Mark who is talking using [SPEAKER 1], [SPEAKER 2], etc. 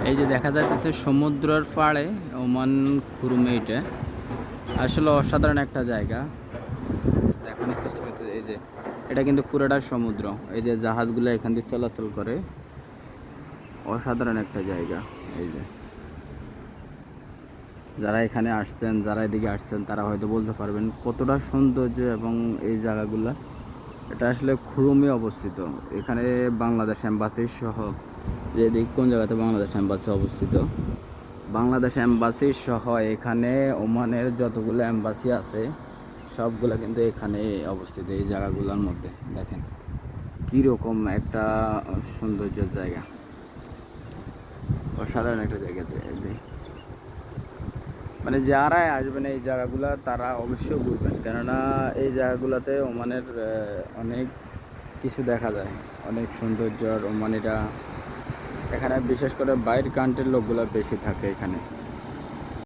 [SPEAKER 1] এই যে দেখা যাচ্ছে সমুদ্রের পাড়ে ওমান খুরুমে, এটা আসলে অসাধারণ একটা জায়গা দেখানোর চেষ্টা করতে। এই যে এটা কিন্তু পুরোটা সমুদ্র, এই যে জাহাজগুলো এখান দিয়ে চলাচল করে, অসাধারণ একটা জায়গা। এই যে যারা এখানে আসছেন, যারা এদিকে আসছেন, তারা হয়তো বলতে পারবেন কতটা সৌন্দর্য এবং এই জায়গাগুলো। এটা আসলে খুরুমে অবস্থিত, এখানে বাংলাদেশ এম্বাসি সহ, যেদিক কোন জায়গাতে বাংলাদেশ এম্বাসি অবস্থিত, বাংলাদেশ এম্বাসি সহ এখানে ওমানের যতগুলো এম্বাসি আছে সবগুলো কিন্তু এখানে অবস্থিত। এই জায়গাগুলোর মধ্যে দেখেন কীরকম একটা সৌন্দর্যের জায়গা, অসাধারণ একটা জায়গা। মানে যারাই আসবেন এই জায়গাগুলো তারা অবশ্যই ঘুরবেন, কেননা এই জায়গাগুলোতে ওমানের অনেক কিছু দেখা যায়, অনেক সৌন্দর্য। ওমানিরা এখানে বিশেষ করে বাইরের কান্ট্রির লোকগুলো বেশি থাকে এখানে।